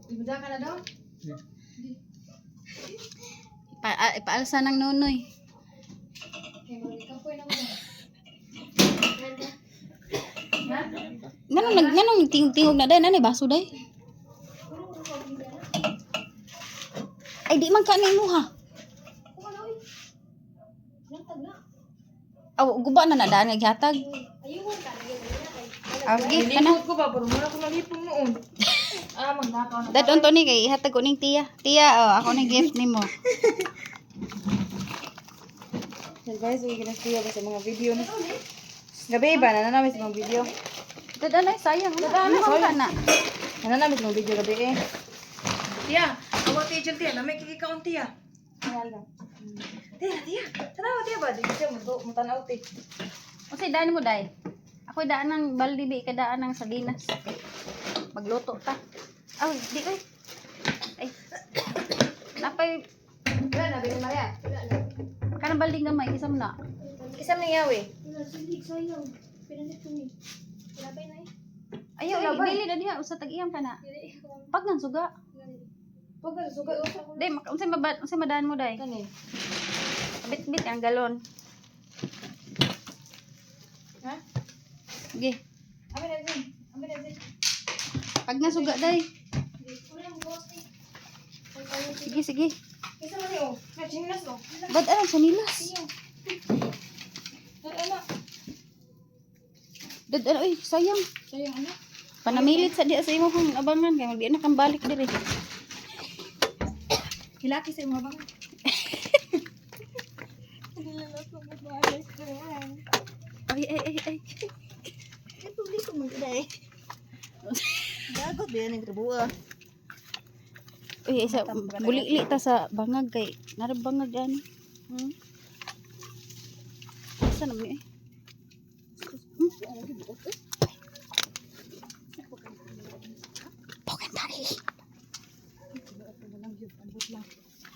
Ibuda ka na daw? Ipaalsa ng nunoy. Kaya mag-ikapoy na mo. Nganong tingog na day, nanay baso day. Ay di man ka ni mo ha. Aw guba na nadaan nga gihatag. Ayun ka Agi kana. ko ba pero wala ko nalipong noon. Magnakaw na. Dadon to ni kay ihatag ko ning tiya. Tiya, ako ning gift nimo. So guys, we gonna see sa mga video na. Gabi ba na namin sa mga video? Dadaan ay sayang. Dadaan na. Namin sa mga video gabi eh. Tiya, ako teacher tiya, na may kikikaon tiya. Ayan. Tiya. Tanaw tiya ba? Di siya mo tanaw ti. Unsay daan mo day? Ako daan ng baldi di ka daan ng sardinas. Magluto ta. Aw, di ay. Ay. Napay Wala na bin Maria. kanang baldi gamay isa mo na. Isam na yawi. Ayaw, ibili na diha usa tag-iyam kana. Pag nang suga. Pag suga usa. Day, unsay madaan mo day? Kani. Bit-bit ang galon. Ha? Sige. Amin na din. Pag nasuga day. Sige. Isa man ni oh. Chinas oh. Bad alam sa nilas. Ano? Dad ay sayang. Sayang ano? Panamilit sa diya sa imo kung abangan kay magdi na kang balik diri. Hilaki sa mga bang. Ay. Ay publiko mo gid. Dagot din ang trabuha. Uy, isa bulili ta sa bangag kay narabangag ani. Asa na mi? Poken dali.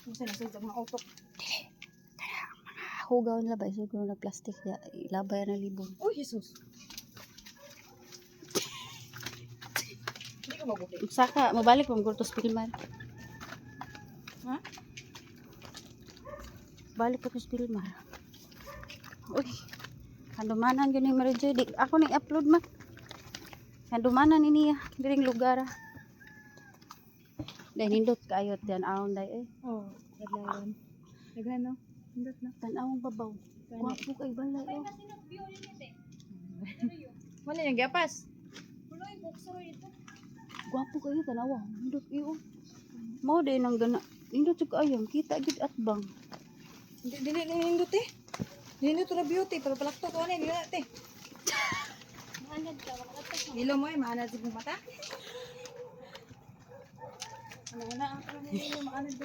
Musa na sa mga utok. Hugaw nila ba siguro na plastic ya ilabay na libon. Oh Jesus. Hindi ko mabuti. Saka mabalik mo gurtos pilman. Ha? Balik ko sa pilman. Uy. Kandumanan yun yung Marijoy. Ako na i-upload man. Kandumanan niya. Diring lugar. Dahil nindot kaayot yan. Aon day eh. Oh, adlawan. Daghan no. Hindot na. Tanawang babaw. Gwapo kay balay oh. Wala yung gapas. Gwapo kayo tanawa. Nindot iyo. Mao din ang gana. Nindot sa kaayong. Kita gid at bang. Dili hindot eh. Dili to na beauty pero palakto ko ani dili na te. Maanad ka, ilo mo eh, maanad sa mata. Ano na ang maanad